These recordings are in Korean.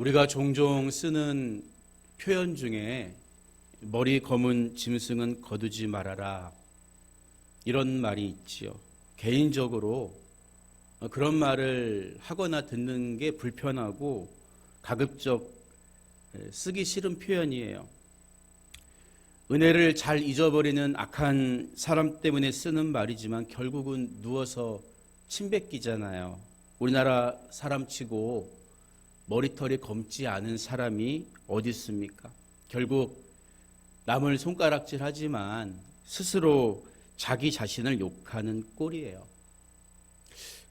우리가 종종 쓰는 표현 중에 머리 검은 짐승은 거두지 말아라, 이런 말이 있지요. 개인적으로 그런 말을 하거나 듣는 게 불편하고 가급적 쓰기 싫은 표현이에요. 은혜를 잘 잊어버리는 악한 사람 때문에 쓰는 말이지만 결국은 누워서 침 뱉기잖아요. 우리나라 사람치고 머리털이 검지 않은 사람이 어디 있습니까? 결국 남을 손가락질하지만 스스로 자기 자신을 욕하는 꼴이에요.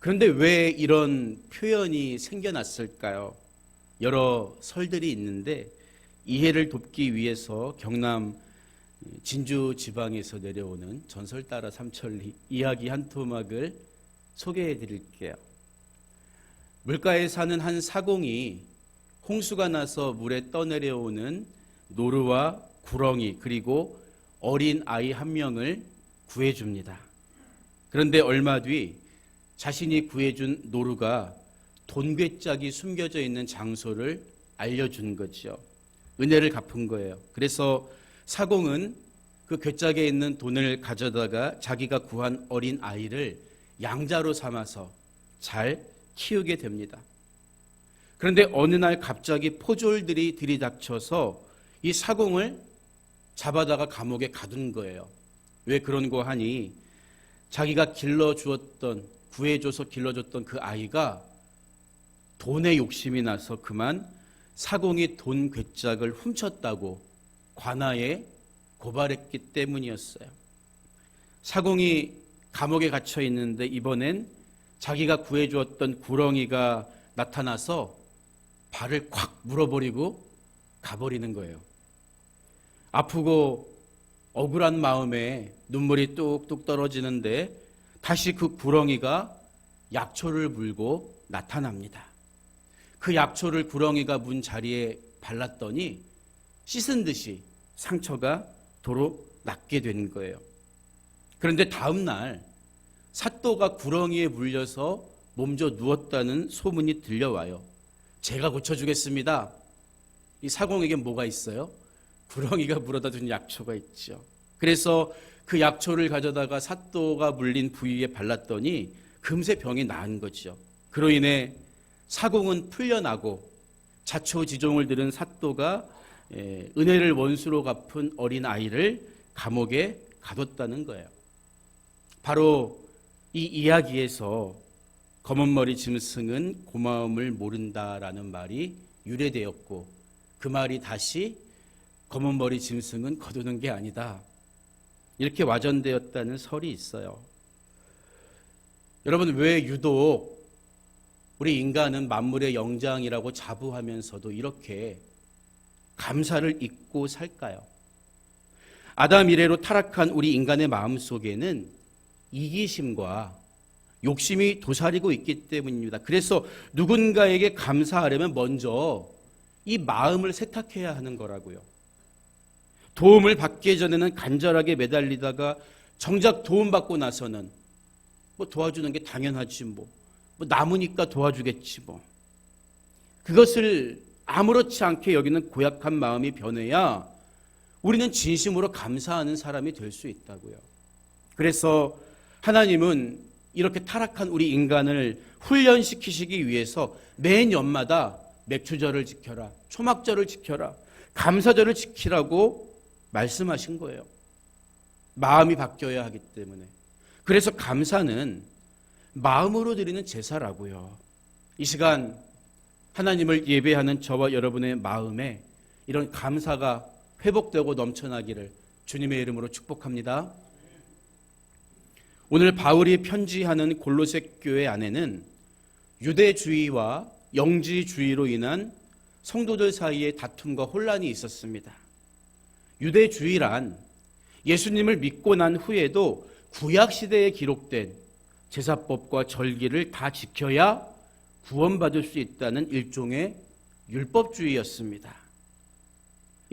그런데 왜 이런 표현이 생겨났을까요? 여러 설들이 있는데 이해를 돕기 위해서 경남 진주 지방에서 내려오는 전설 따라 삼천리 이야기 한 토막을 소개해 드릴게요. 물가에 사는 한 사공이 홍수가 나서 물에 떠내려오는 노루와 구렁이 그리고 어린 아이 한 명을 구해줍니다. 그런데 얼마 뒤 자신이 구해준 노루가 돈괴짝이 숨겨져 있는 장소를 알려준 거죠. 은혜를 갚은 거예요. 그래서 사공은 그 괴짝에 있는 돈을 가져다가 자기가 구한 어린 아이를 양자로 삼아서 잘 키우게 됩니다. 그런데 어느 날 갑자기 포졸들이 들이닥쳐서 이 사공을 잡아다가 감옥에 가둔 거예요. 왜 그런 거 하니 자기가 구해줘서 길러줬던 그 아이가 돈에 욕심이 나서 그만 사공이 돈 괴짝을 훔쳤다고 관아에 고발했기 때문이었어요. 사공이 감옥에 갇혀 있는데 이번엔 자기가 구해주었던 구렁이가 나타나서 발을 콱 물어버리고 가버리는 거예요. 아프고 억울한 마음에 눈물이 뚝뚝 떨어지는데 다시 그 구렁이가 약초를 물고 나타납니다. 그 약초를 구렁이가 문 자리에 발랐더니 씻은 듯이 상처가 도로 낫게 되는 거예요. 그런데 다음 날 사또가 구렁이에 물려서 몸져 누웠다는 소문이 들려와요. 제가 고쳐주겠습니다. 이 사공에게 뭐가 있어요? 구렁이가 물어다 준 약초가 있죠. 그래서 그 약초를 가져다가 사또가 물린 부위에 발랐더니 금세 병이 나은 거죠. 그로 인해 사공은 풀려나고 자초지종을 들은 사또가 은혜를 원수로 갚은 어린 아이를 감옥에 가뒀다는 거예요. 바로 이 이야기에서 검은머리 짐승은 고마움을 모른다라는 말이 유래되었고 그 말이 다시 검은머리 짐승은 거두는 게 아니다, 이렇게 와전되었다는 설이 있어요. 여러분, 왜 유독 우리 인간은 만물의 영장이라고 자부하면서도 이렇게 감사를 잊고 살까요? 아담 이래로 타락한 우리 인간의 마음속에는 이기심과 욕심이 도사리고 있기 때문입니다. 그래서 누군가에게 감사하려면 먼저 이 마음을 세탁해야 하는 거라고요. 도움을 받기 전에는 간절하게 매달리다가 정작 도움받고 나서는 뭐 도와주는 게 당연하지 뭐 남으니까 도와주겠지 뭐. 그것을 아무렇지 않게 여기는 고약한 마음이 변해야 우리는 진심으로 감사하는 사람이 될 수 있다고요. 그래서 하나님은 이렇게 타락한 우리 인간을 훈련시키시기 위해서 매년마다 맥추절을 지켜라, 초막절을 지켜라, 감사절을 지키라고 말씀하신 거예요. 마음이 바뀌어야 하기 때문에. 그래서 감사는 마음으로 드리는 제사라고요. 이 시간 하나님을 예배하는 저와 여러분의 마음에 이런 감사가 회복되고 넘쳐나기를 주님의 이름으로 축복합니다. 오늘 바울이 편지하는 골로새 교회 안에는 유대주의와 영지주의로 인한 성도들 사이에 다툼과 혼란이 있었습니다. 유대주의란 예수님을 믿고 난 후에도 구약시대에 기록된 제사법과 절기를 다 지켜야 구원받을 수 있다는 일종의 율법주의였습니다.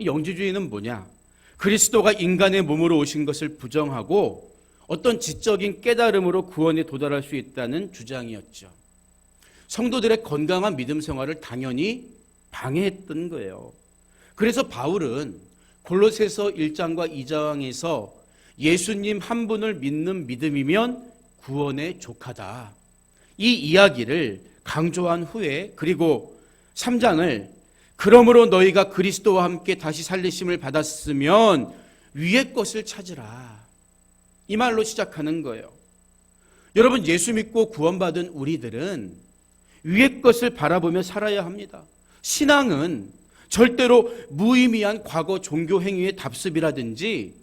영지주의는 뭐냐? 그리스도가 인간의 몸으로 오신 것을 부정하고 어떤 지적인 깨달음으로 구원에 도달할 수 있다는 주장이었죠. 성도들의 건강한 믿음 생활을 당연히 방해했던 거예요. 그래서 바울은 골로새서 1장과 2장에서 예수님 한 분을 믿는 믿음이면 구원에 족하다, 이 이야기를 강조한 후에, 그리고 3장을 그러므로 너희가 그리스도와 함께 다시 살리심을 받았으면 위의 것을 찾으라, 이 말로 시작하는 거예요. 여러분, 예수 믿고 구원받은 우리들은 위의 것을 바라보며 살아야 합니다. 신앙은 절대로 무의미한 과거 종교 행위의 답습이라든지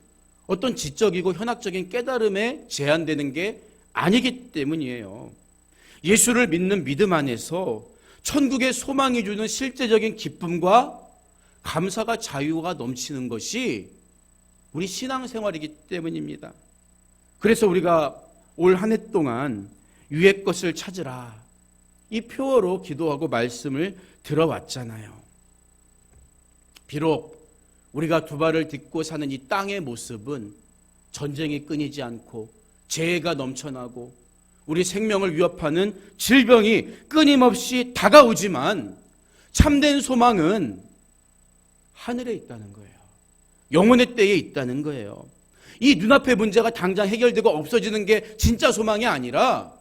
어떤 지적이고 현학적인 깨달음에 제한되는 게 아니기 때문이에요. 예수를 믿는 믿음 안에서 천국의 소망이 주는 실제적인 기쁨과 감사가, 자유가 넘치는 것이 우리 신앙생활이기 때문입니다. 그래서 우리가 올 한 해 동안 위의 것을 찾으라, 이 표어로 기도하고 말씀을 들어왔잖아요. 비록 우리가 두 발을 딛고 사는 이 땅의 모습은 전쟁이 끊이지 않고 재해가 넘쳐나고 우리 생명을 위협하는 질병이 끊임없이 다가오지만 참된 소망은 하늘에 있다는 거예요. 영혼의 때에 있다는 거예요. 이 눈앞의 문제가 당장 해결되고 없어지는 게 진짜 소망이 아니라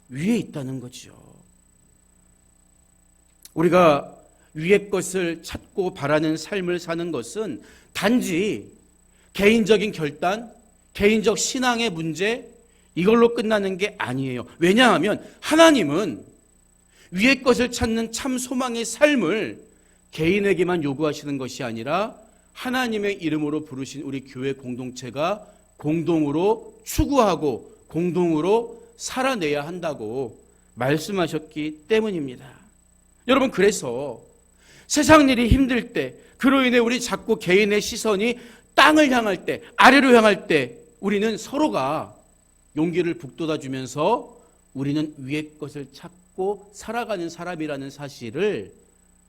위에 있다는 거죠. 우리가 위의 것을 찾고 바라는 삶을 사는 것은 단지 개인적인 결단, 개인적 신앙의 문제, 이걸로 끝나는 게 아니에요. 왜냐하면 하나님은 위의 것을 찾는 참 소망의 삶을 개인에게만 요구하시는 것이 아니라 하나님의 이름으로 부르신 우리 교회 공동체가 공동으로 추구하고 공동으로 살아내야 한다고 말씀하셨기 때문입니다. 여러분, 그래서 세상 일이 힘들 때, 그로 인해 우리 자꾸 개인의 시선이 땅을 향할 때, 아래로 향할 때 우리는 서로가 용기를 북돋아주면서 우리는 위의 것을 찾고 살아가는 사람이라는 사실을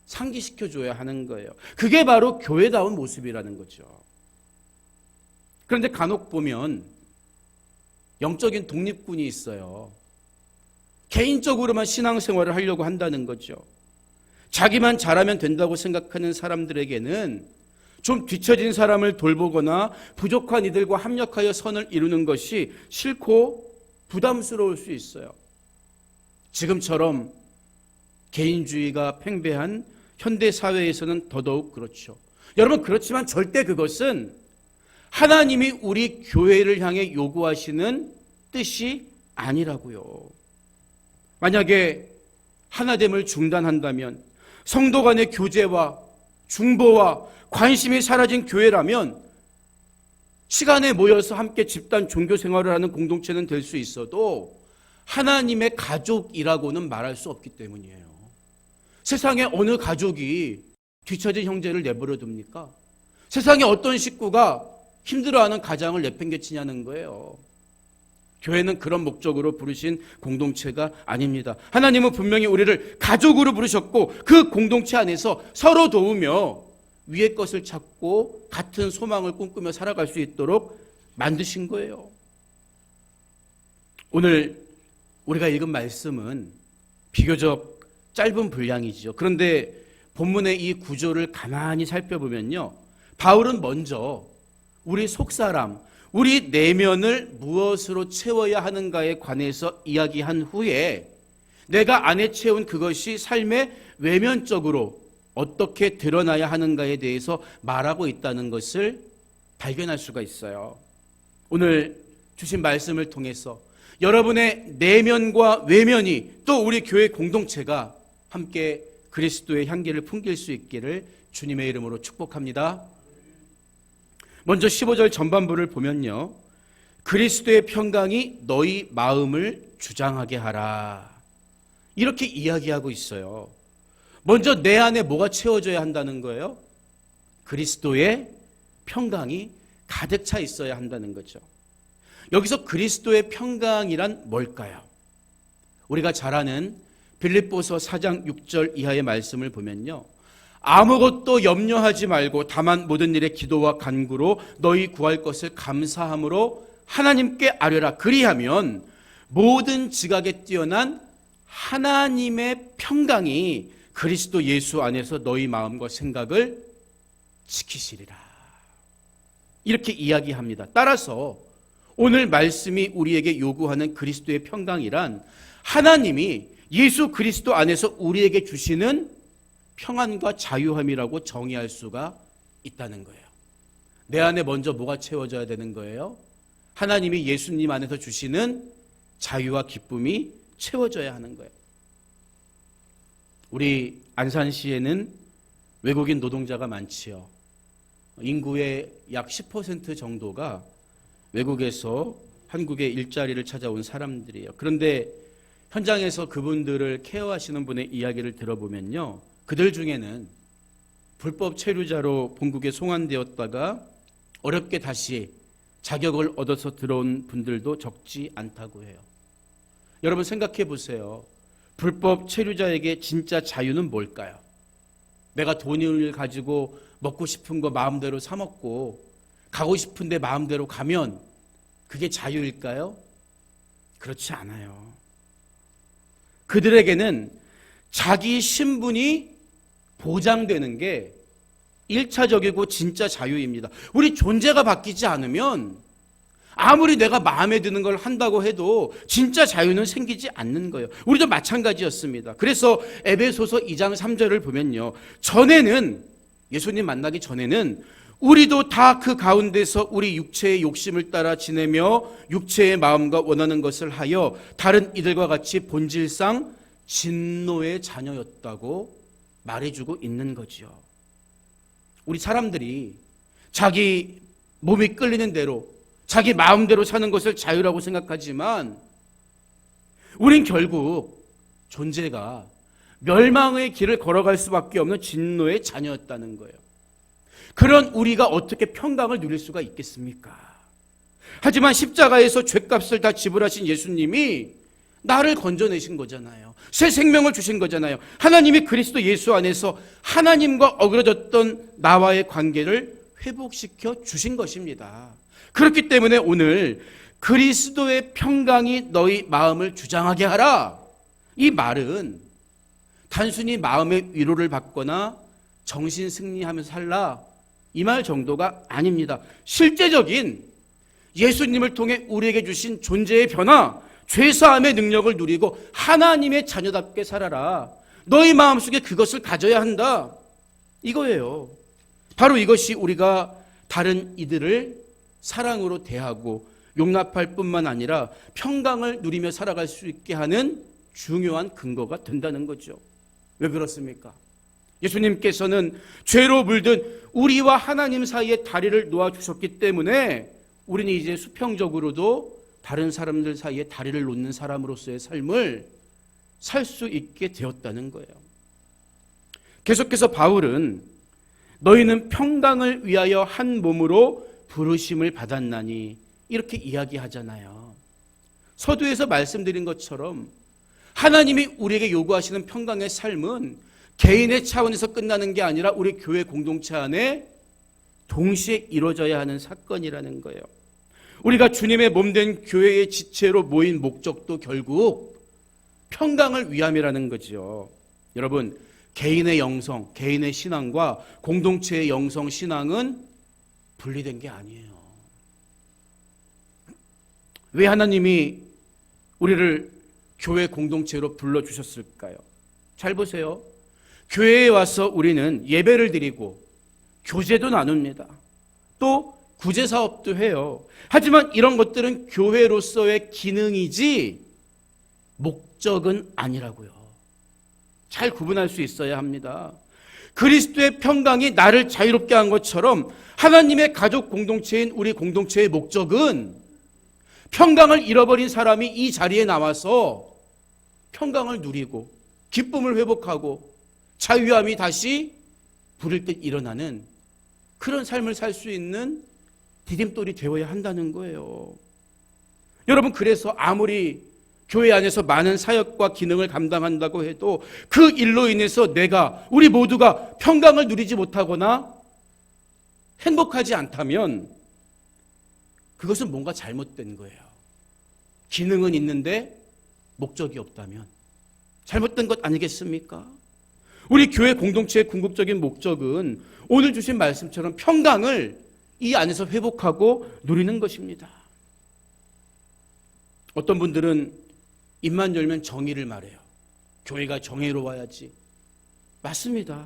상기시켜줘야 하는 거예요. 그게 바로 교회다운 모습이라는 거죠. 그런데 간혹 보면 영적인 독립군이 있어요. 개인적으로만 신앙생활을 하려고 한다는 거죠. 자기만 잘하면 된다고 생각하는 사람들에게는 좀 뒤처진 사람을 돌보거나 부족한 이들과 합력하여 선을 이루는 것이 싫고 부담스러울 수 있어요. 지금처럼 개인주의가 팽배한 현대 사회에서는 더더욱 그렇죠. 여러분, 그렇지만 절대 그것은 하나님이 우리 교회를 향해 요구하시는 뜻이 아니라고요. 만약에 하나됨을 중단한다면, 성도 간의 교제와 중보와 관심이 사라진 교회라면 시간에 모여서 함께 집단 종교 생활을 하는 공동체는 될 수 있어도 하나님의 가족이라고는 말할 수 없기 때문이에요. 세상에 어느 가족이 뒤처진 형제를 내버려 둡니까? 세상에 어떤 식구가 힘들어하는 가장을 내팽개치냐는 거예요. 교회는 그런 목적으로 부르신 공동체가 아닙니다. 하나님은 분명히 우리를 가족으로 부르셨고 그 공동체 안에서 서로 도우며 위의 것을 찾고 같은 소망을 꿈꾸며 살아갈 수 있도록 만드신 거예요. 오늘 우리가 읽은 말씀은 비교적 짧은 분량이죠. 그런데 본문의 이 구조를 가만히 살펴보면요, 바울은 먼저 우리 속사람, 우리 내면을 무엇으로 채워야 하는가에 관해서 이야기한 후에 내가 안에 채운 그것이 삶의 외면적으로 어떻게 드러나야 하는가에 대해서 말하고 있다는 것을 발견할 수가 있어요. 오늘 주신 말씀을 통해서 여러분의 내면과 외면이, 또 우리 교회 공동체가 함께 그리스도의 향기를 풍길 수 있기를 주님의 이름으로 축복합니다. 먼저 15절 전반부를 보면요, 그리스도의 평강이 너희 마음을 주장하게 하라, 이렇게 이야기하고 있어요. 먼저 내 안에 뭐가 채워져야 한다는 거예요? 그리스도의 평강이 가득 차 있어야 한다는 거죠. 여기서 그리스도의 평강이란 뭘까요? 우리가 잘 아는 빌립보서 4장 6절 이하의 말씀을 보면요, 아무것도 염려하지 말고 다만 모든 일에 기도와 간구로 너희 구할 것을 감사함으로 하나님께 아뢰라. 그리하면 모든 지각에 뛰어난 하나님의 평강이 그리스도 예수 안에서 너희 마음과 생각을 지키시리라. 이렇게 이야기합니다. 따라서 오늘 말씀이 우리에게 요구하는 그리스도의 평강이란 하나님이 예수 그리스도 안에서 우리에게 주시는 평안과 자유함이라고 정의할 수가 있다는 거예요. 내 안에 먼저 뭐가 채워져야 되는 거예요? 하나님이 예수님 안에서 주시는 자유와 기쁨이 채워져야 하는 거예요. 우리 안산시에는 외국인 노동자가 많지요. 인구의 약 10% 정도가 외국에서 한국에 일자리를 찾아온 사람들이에요. 그런데 현장에서 그분들을 케어하시는 분의 이야기를 들어보면요, 그들 중에는 불법 체류자로 본국에 송환되었다가 어렵게 다시 자격을 얻어서 들어온 분들도 적지 않다고 해요. 여러분 생각해 보세요. 불법 체류자에게 진짜 자유는 뭘까요? 내가 돈을 가지고 먹고 싶은 거 마음대로 사 먹고 가고 싶은데 마음대로 가면 그게 자유일까요? 그렇지 않아요. 그들에게는 자기 신분이 보장되는 게 1차적이고 진짜 자유입니다. 우리 존재가 바뀌지 않으면 아무리 내가 마음에 드는 걸 한다고 해도 진짜 자유는 생기지 않는 거예요. 우리도 마찬가지였습니다. 그래서 에베소서 2장 3절을 보면요, 전에는, 예수님 만나기 전에는 우리도 다 그 가운데서 우리 육체의 욕심을 따라 지내며 육체의 마음과 원하는 것을 하여 다른 이들과 같이 본질상 진노의 자녀였다고 말해주고 있는 거죠. 우리 사람들이 자기 몸이 끌리는 대로 자기 마음대로 사는 것을 자유라고 생각하지만 우린 결국 존재가 멸망의 길을 걸어갈 수밖에 없는 진노의 자녀였다는 거예요. 그런 우리가 어떻게 평강을 누릴 수가 있겠습니까? 하지만 십자가에서 죄값을 다 지불하신 예수님이 나를 건져내신 거잖아요. 새 생명을 주신 거잖아요. 하나님이 그리스도 예수 안에서 하나님과 어그러졌던 나와의 관계를 회복시켜 주신 것입니다. 그렇기 때문에 오늘 그리스도의 평강이 너희 마음을 주장하게 하라, 이 말은 단순히 마음의 위로를 받거나 정신 승리하면서 살라, 이 말 정도가 아닙니다. 실제적인 예수님을 통해 우리에게 주신 존재의 변화, 죄사함의 능력을 누리고 하나님의 자녀답게 살아라. 너희 마음속에 그것을 가져야 한다. 이거예요. 바로 이것이 우리가 다른 이들을 사랑으로 대하고 용납할 뿐만 아니라 평강을 누리며 살아갈 수 있게 하는 중요한 근거가 된다는 거죠. 왜 그렇습니까? 예수님께서는 죄로 물든 우리와 하나님 사이에 다리를 놓아주셨기 때문에 우리는 이제 수평적으로도 다른 사람들 사이에 다리를 놓는 사람으로서의 삶을 살 수 있게 되었다는 거예요. 계속해서 바울은 너희는 평강을 위하여 한 몸으로 부르심을 받았나니 이렇게 이야기하잖아요. 서두에서 말씀드린 것처럼 하나님이 우리에게 요구하시는 평강의 삶은 개인의 차원에서 끝나는 게 아니라 우리 교회 공동체 안에 동시에 이루어져야 하는 사건이라는 거예요. 우리가 주님의 몸된 교회의 지체로 모인 목적도 결국 평강을 위함이라는 거죠. 여러분, 개인의 영성, 개인의 신앙과 공동체의 영성, 신앙은 분리된 게 아니에요. 왜 하나님이 우리를 교회 공동체로 불러주셨을까요? 잘 보세요. 교회에 와서 우리는 예배를 드리고 교제도 나눕니다. 또 구제사업도 해요. 하지만 이런 것들은 교회로서의 기능이지 목적은 아니라고요. 잘 구분할 수 있어야 합니다. 그리스도의 평강이 나를 자유롭게 한 것처럼 하나님의 가족 공동체인 우리 공동체의 목적은 평강을 잃어버린 사람이 이 자리에 나와서 평강을 누리고 기쁨을 회복하고 자유함이 다시 부를 듯 일어나는 그런 삶을 살 수 있는 디딤돌이 되어야 한다는 거예요. 여러분, 그래서 아무리 교회 안에서 많은 사역과 기능을 감당한다고 해도 그 일로 인해서 우리 모두가 평강을 누리지 못하거나 행복하지 않다면 그것은 뭔가 잘못된 거예요. 기능은 있는데 목적이 없다면 잘못된 것 아니겠습니까? 우리 교회 공동체의 궁극적인 목적은 오늘 주신 말씀처럼 평강을 이 안에서 회복하고 누리는 것입니다. 어떤 분들은 입만 열면 정의를 말해요. 교회가 정의로워야지. 맞습니다.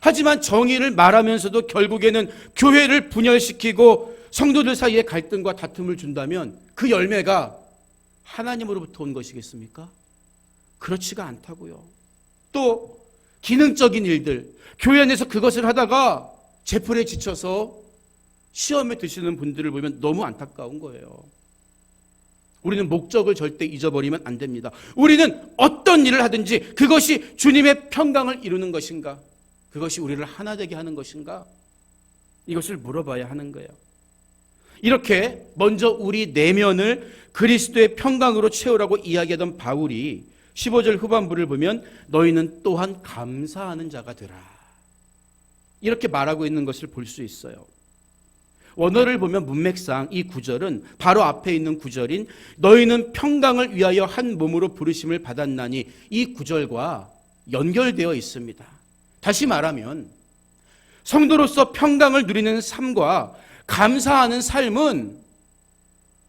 하지만 정의를 말하면서도 결국에는 교회를 분열시키고 성도들 사이에 갈등과 다툼을 준다면 그 열매가 하나님으로부터 온 것이겠습니까? 그렇지가 않다고요. 또 기능적인 일들, 교회 안에서 그것을 하다가 제풀에 지쳐서 시험에 드시는 분들을 보면 너무 안타까운 거예요. 우리는 목적을 절대 잊어버리면 안 됩니다. 우리는 어떤 일을 하든지 그것이 주님의 평강을 이루는 것인가? 그것이 우리를 하나 되게 하는 것인가? 이것을 물어봐야 하는 거예요. 이렇게 먼저 우리 내면을 그리스도의 평강으로 채우라고 이야기하던 바울이 15절 후반부를 보면 너희는 또한 감사하는 자가 되라. 이렇게 말하고 있는 것을 볼 수 있어요. 원어를 보면 문맥상 이 구절은 바로 앞에 있는 구절인 너희는 평강을 위하여 한 몸으로 부르심을 받았나니 이 구절과 연결되어 있습니다. 다시 말하면 성도로서 평강을 누리는 삶과 감사하는 삶은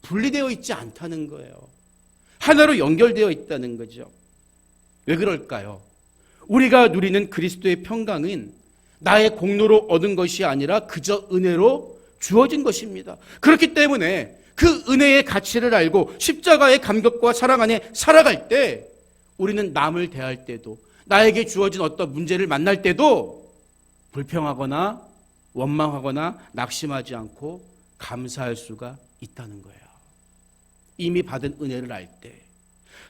분리되어 있지 않다는 거예요. 하나로 연결되어 있다는 거죠. 왜 그럴까요? 우리가 누리는 그리스도의 평강은 나의 공로로 얻은 것이 아니라 그저 은혜로 주어진 것입니다. 그렇기 때문에 그 은혜의 가치를 알고 십자가의 감격과 사랑 안에 살아갈 때 우리는 남을 대할 때도 나에게 주어진 어떤 문제를 만날 때도 불평하거나 원망하거나 낙심하지 않고 감사할 수가 있다는 거예요. 이미 받은 은혜를 알 때.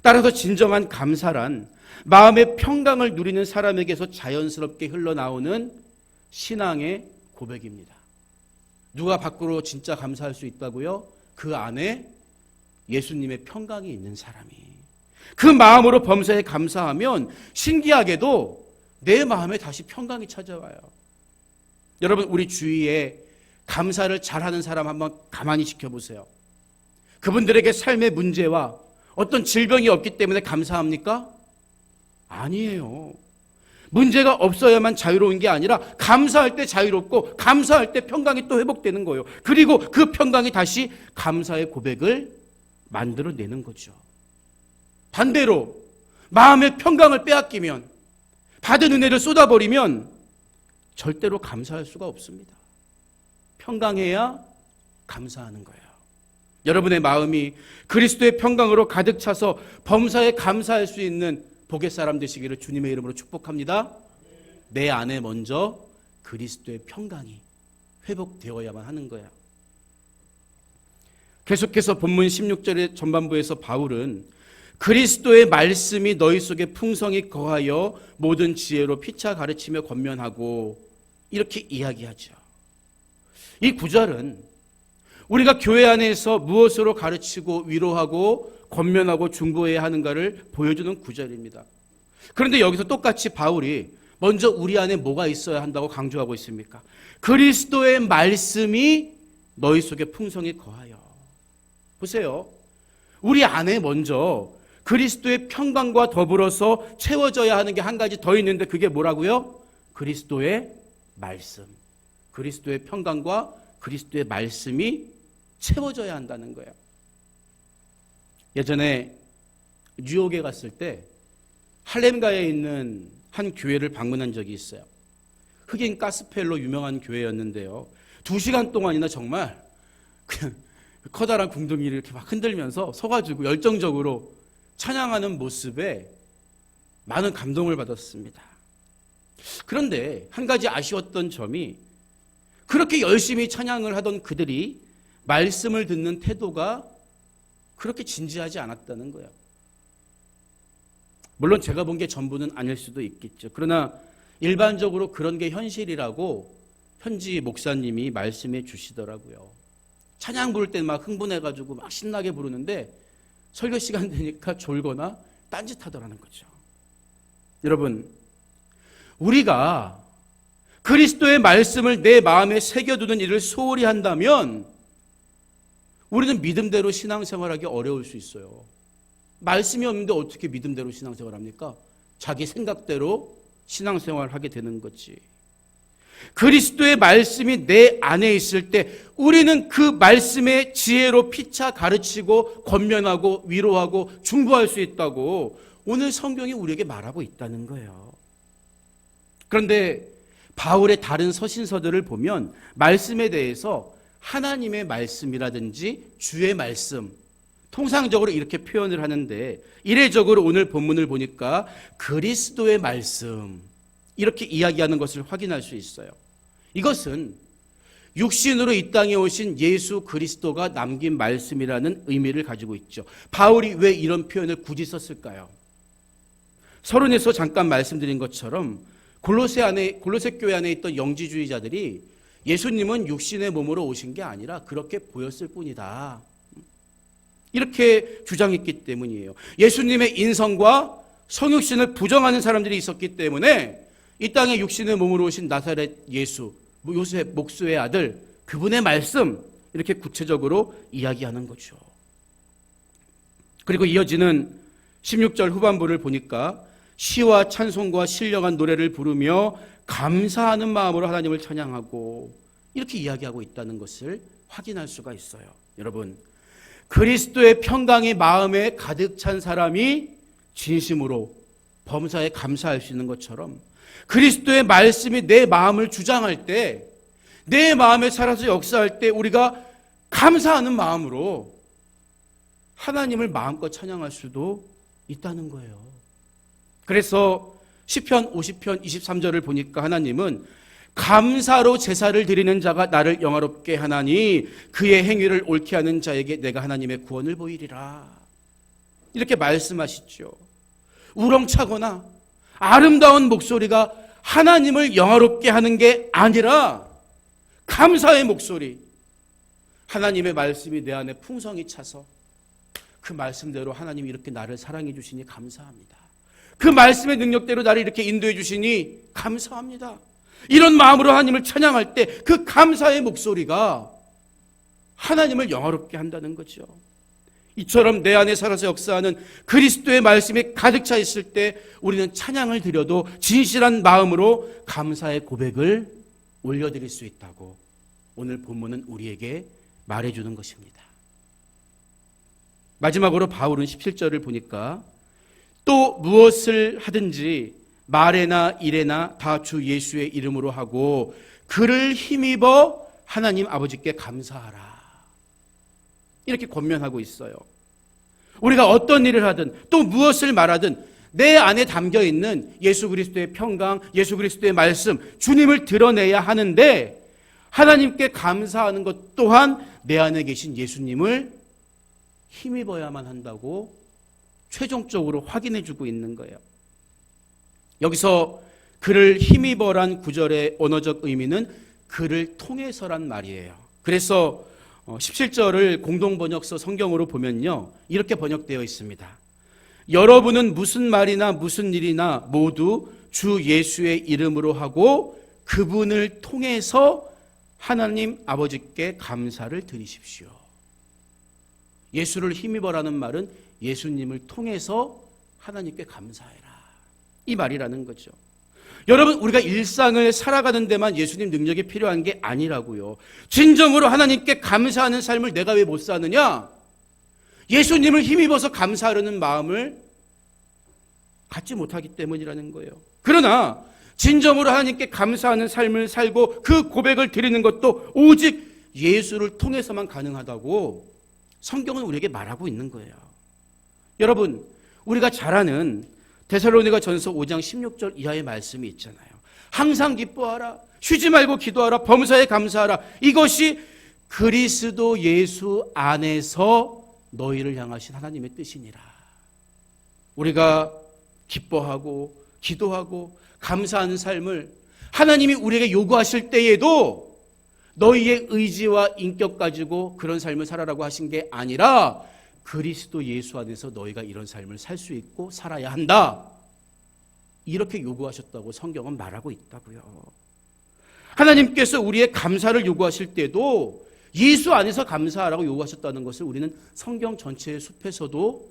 따라서 진정한 감사란 마음의 평강을 누리는 사람에게서 자연스럽게 흘러나오는 신앙의 고백입니다. 누가 밖으로 진짜 감사할 수 있다고요? 그 안에 예수님의 평강이 있는 사람이. 그 마음으로 범사에 감사하면 신기하게도 내 마음에 다시 평강이 찾아와요. 여러분, 우리 주위에 감사를 잘하는 사람 한번 가만히 지켜보세요. 그분들에게 삶의 문제와 어떤 질병이 없기 때문에 감사합니까? 아니에요. 문제가 없어야만 자유로운 게 아니라 감사할 때 자유롭고 감사할 때 평강이 또 회복되는 거예요. 그리고 그 평강이 다시 감사의 고백을 만들어내는 거죠. 반대로 마음의 평강을 빼앗기면, 받은 은혜를 쏟아버리면 절대로 감사할 수가 없습니다. 평강해야 감사하는 거예요. 여러분의 마음이 그리스도의 평강으로 가득 차서 범사에 감사할 수 있는 복의 사람 되시기를 주님의 이름으로 축복합니다. 내 안에 먼저 그리스도의 평강이 회복되어야만 하는 거야. 계속해서 본문 16절의 전반부에서 바울은 그리스도의 말씀이 너희 속에 풍성히 거하여 모든 지혜로 피차 가르치며 권면하고 이렇게 이야기하죠. 이 구절은 우리가 교회 안에서 무엇으로 가르치고 위로하고 권면하고 중보해야 하는가를 보여주는 구절입니다. 그런데 여기서 똑같이 바울이 먼저 우리 안에 뭐가 있어야 한다고 강조하고 있습니까? 그리스도의 말씀이 너희 속에 풍성히 거하여. 보세요. 우리 안에 먼저 그리스도의 평강과 더불어서 채워져야 하는 게 한 가지 더 있는데 그게 뭐라고요? 그리스도의 말씀. 그리스도의 평강과 그리스도의 말씀이 채워져야 한다는 거예요. 예전에 뉴욕에 갔을 때 할렘가에 있는 한 교회를 방문한 적이 있어요. 흑인 가스펠로 유명한 교회였는데요. 2시간 동안이나 정말 그냥 커다란 궁둥이를 이렇게 막 흔들면서 서가지고 열정적으로 찬양하는 모습에 많은 감동을 받았습니다. 그런데 한 가지 아쉬웠던 점이 그렇게 열심히 찬양을 하던 그들이 말씀을 듣는 태도가 그렇게 진지하지 않았다는 거예요. 물론 제가 본 게 전부는 아닐 수도 있겠죠. 그러나 일반적으로 그런 게 현실이라고 현지 목사님이 말씀해 주시더라고요. 찬양 부를 때 막 흥분해가지고 막 신나게 부르는데 설교 시간 되니까 졸거나 딴짓하더라는 거죠. 여러분, 우리가 그리스도의 말씀을 내 마음에 새겨두는 일을 소홀히 한다면 우리는 믿음대로 신앙생활하기 어려울 수 있어요. 말씀이 없는데 어떻게 믿음대로 신앙생활합니까? 자기 생각대로 신앙생활을 하게 되는 거지. 그리스도의 말씀이 내 안에 있을 때 우리는 그 말씀의 지혜로 피차 가르치고 권면하고 위로하고 중보할 수 있다고 오늘 성경이 우리에게 말하고 있다는 거예요. 그런데 바울의 다른 서신서들을 보면 말씀에 대해서 하나님의 말씀이라든지 주의 말씀, 통상적으로 이렇게 표현을 하는데 이례적으로 오늘 본문을 보니까 그리스도의 말씀 이렇게 이야기하는 것을 확인할 수 있어요. 이것은 육신으로 이 땅에 오신 예수 그리스도가 남긴 말씀이라는 의미를 가지고 있죠. 바울이 왜 이런 표현을 굳이 썼을까요? 서론에서 잠깐 말씀드린 것처럼 골로새 교회 안에 있던 영지주의자들이 예수님은 육신의 몸으로 오신 게 아니라 그렇게 보였을 뿐이다. 이렇게 주장했기 때문이에요. 예수님의 인성과 성육신을 부정하는 사람들이 있었기 때문에 이 땅에 육신의 몸으로 오신 나사렛 예수, 요셉 목수의 아들, 그분의 말씀 이렇게 구체적으로 이야기하는 거죠. 그리고 이어지는 16절 후반부를 보니까 시와 찬송과 신령한 노래를 부르며 감사하는 마음으로 하나님을 찬양하고 이렇게 이야기하고 있다는 것을 확인할 수가 있어요. 여러분, 그리스도의 평강이 마음에 가득 찬 사람이 진심으로 범사에 감사할 수 있는 것처럼 그리스도의 말씀이 내 마음을 주장할 때, 내 마음에 살아서 역사할 때 우리가 감사하는 마음으로 하나님을 마음껏 찬양할 수도 있다는 거예요. 그래서 시편 50편 23절을 보니까 하나님은 감사로 제사를 드리는 자가 나를 영화롭게 하나니 그의 행위를 옳게 하는 자에게 내가 하나님의 구원을 보이리라. 이렇게 말씀하시죠. 우렁차거나 아름다운 목소리가 하나님을 영화롭게 하는 게 아니라 감사의 목소리. 하나님의 말씀이 내 안에 풍성히 차서 그 말씀대로 하나님이 이렇게 나를 사랑해 주시니 감사합니다. 그 말씀의 능력대로 나를 이렇게 인도해 주시니 감사합니다. 이런 마음으로 하나님을 찬양할 때 그 감사의 목소리가 하나님을 영화롭게 한다는 거죠. 이처럼 내 안에 살아서 역사하는 그리스도의 말씀이 가득 차 있을 때 우리는 찬양을 드려도 진실한 마음으로 감사의 고백을 올려드릴 수 있다고 오늘 본문은 우리에게 말해주는 것입니다. 마지막으로 바울은 17절을 보니까 또 무엇을 하든지 말에나 일에나 다 주 예수의 이름으로 하고 그를 힘입어 하나님 아버지께 감사하라. 이렇게 권면하고 있어요. 우리가 어떤 일을 하든 또 무엇을 말하든 내 안에 담겨있는 예수 그리스도의 평강, 예수 그리스도의 말씀, 주님을 드러내야 하는데 하나님께 감사하는 것 또한 내 안에 계신 예수님을 힘입어야만 한다고 최종적으로 확인해주고 있는 거예요. 여기서 그를 힘입어란 구절의 언어적 의미는 그를 통해서란 말이에요. 그래서 17절을 공동번역서 성경으로 보면요, 이렇게 번역되어 있습니다. 여러분은 무슨 말이나 무슨 일이나 모두 주 예수의 이름으로 하고 그분을 통해서 하나님 아버지께 감사를 드리십시오. 예수를 힘입어라는 말은 예수님을 통해서 하나님께 감사해라, 이 말이라는 거죠. 여러분, 우리가 일상을 살아가는 데만 예수님 능력이 필요한 게 아니라고요. 진정으로 하나님께 감사하는 삶을 내가 왜 못 사느냐? 예수님을 힘입어서 감사하려는 마음을 갖지 못하기 때문이라는 거예요. 그러나 진정으로 하나님께 감사하는 삶을 살고 그 고백을 드리는 것도 오직 예수를 통해서만 가능하다고 성경은 우리에게 말하고 있는 거예요. 여러분, 우리가 잘 아는 데살로니가 전서 5장 16절 이하의 말씀이 있잖아요. 항상 기뻐하라, 쉬지 말고 기도하라, 범사에 감사하라. 이것이 그리스도 예수 안에서 너희를 향하신 하나님의 뜻이니라. 우리가 기뻐하고 기도하고 감사하는 삶을 하나님이 우리에게 요구하실 때에도 너희의 의지와 인격 가지고 그런 삶을 살아라고 하신 게 아니라 그리스도 예수 안에서 너희가 이런 삶을 살 수 있고 살아야 한다, 이렇게 요구하셨다고 성경은 말하고 있다고요. 하나님께서 우리의 감사를 요구하실 때도 예수 안에서 감사하라고 요구하셨다는 것을 우리는 성경 전체의 숲에서도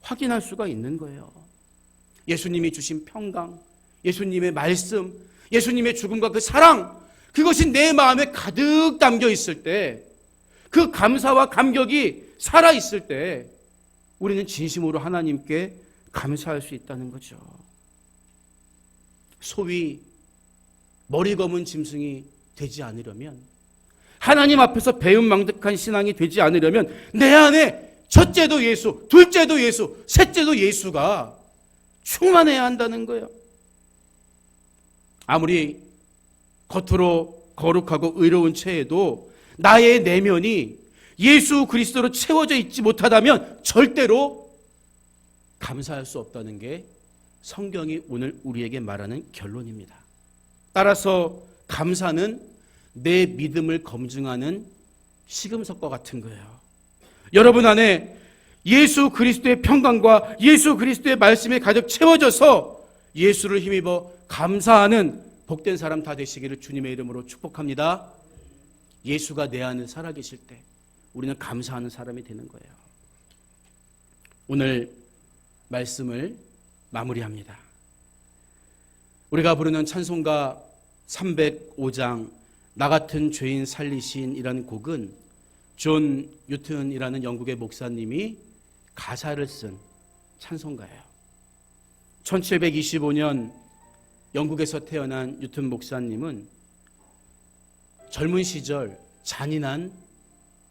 확인할 수가 있는 거예요. 예수님이 주신 평강, 예수님의 말씀, 예수님의 죽음과 그 사랑, 그것이 내 마음에 가득 담겨 있을 때, 그 감사와 감격이 살아있을 때 우리는 진심으로 하나님께 감사할 수 있다는 거죠. 소위 머리 검은 짐승이 되지 않으려면, 하나님 앞에서 배은망덕한 신앙이 되지 않으려면 내 안에 첫째도 예수, 둘째도 예수, 셋째도 예수가 충만해야 한다는 거예요. 아무리 겉으로 거룩하고 의로운 체에도 나의 내면이 예수 그리스도로 채워져 있지 못하다면 절대로 감사할 수 없다는 게 성경이 오늘 우리에게 말하는 결론입니다. 따라서 감사는 내 믿음을 검증하는 시금석과 같은 거예요. 여러분 안에 예수 그리스도의 평강과 예수 그리스도의 말씀이 가득 채워져서 예수를 힘입어 감사하는 복된 사람 다 되시기를 주님의 이름으로 축복합니다. 예수가 내 안에 살아계실 때 우리는 감사하는 사람이 되는 거예요. 오늘 말씀을 마무리합니다. 우리가 부르는 찬송가 305장 나 같은 죄인 살리신이라는 곡은 존 유튼이라는 영국의 목사님이 가사를 쓴 찬송가예요. 1725년 영국에서 태어난 유튼 목사님은 젊은 시절 잔인한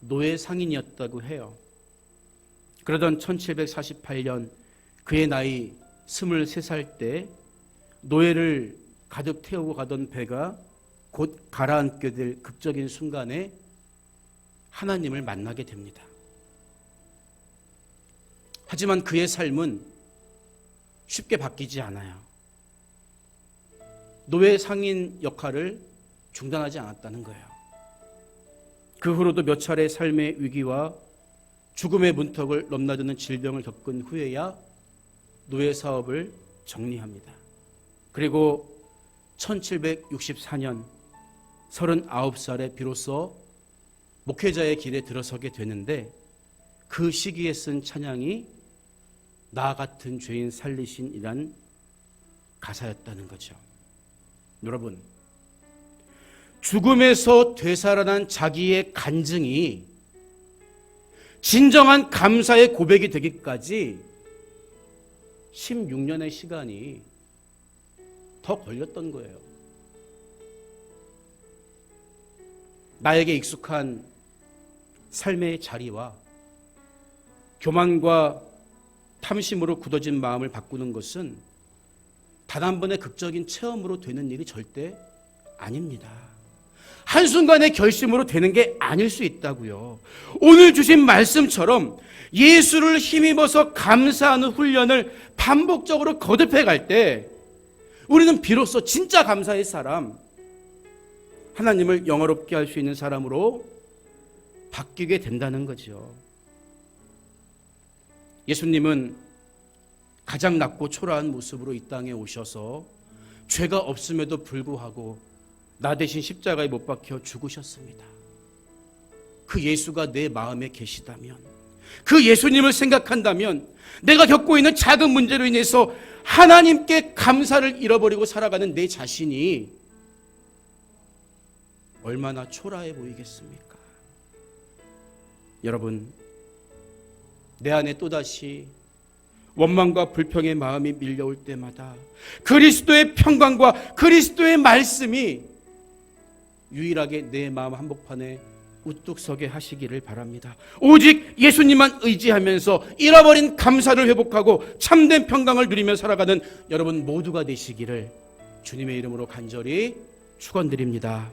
노예 상인이었다고 해요. 그러던 1748년 그의 나이 23살 때 노예를 가득 태우고 가던 배가 곧 가라앉게 될 극적인 순간에 하나님을 만나게 됩니다. 하지만 그의 삶은 쉽게 바뀌지 않아요. 노예 상인 역할을 중단하지 않았다는 거예요. 그 후로도 몇 차례 삶의 위기와 죽음의 문턱을 넘나드는 질병을 겪은 후에야 노예 사업을 정리합니다. 그리고 1764년 39살에 비로소 목회자의 길에 들어서게 되는데 그 시기에 쓴 찬양이 나 같은 죄인 살리신이란 가사였다는 거죠. 여러분, 죽음에서 되살아난 자기의 간증이 진정한 감사의 고백이 되기까지 16년의 시간이 더 걸렸던 거예요. 나에게 익숙한 삶의 자리와 교만과 탐심으로 굳어진 마음을 바꾸는 것은 단 한 번의 극적인 체험으로 되는 일이 절대 아닙니다. 한순간의 결심으로 되는 게 아닐 수 있다고요. 오늘 주신 말씀처럼 예수를 힘입어서 감사하는 훈련을 반복적으로 거듭해 갈 때 우리는 비로소 진짜 감사의 사람, 하나님을 영화롭게 할 수 있는 사람으로 바뀌게 된다는 거죠. 예수님은 가장 낮고 초라한 모습으로 이 땅에 오셔서 죄가 없음에도 불구하고 나 대신 십자가에 못 박혀 죽으셨습니다. 그 예수가 내 마음에 계시다면, 그 예수님을 생각한다면 내가 겪고 있는 작은 문제로 인해서 하나님께 감사를 잃어버리고 살아가는 내 자신이 얼마나 초라해 보이겠습니까? 여러분, 내 안에 또다시 원망과 불평의 마음이 밀려올 때마다 그리스도의 평강과 그리스도의 말씀이 유일하게 내 마음 한복판에 우뚝 서게 하시기를 바랍니다. 오직 예수님만 의지하면서 잃어버린 감사를 회복하고 참된 평강을 누리며 살아가는 여러분 모두가 되시기를 주님의 이름으로 간절히 축원드립니다.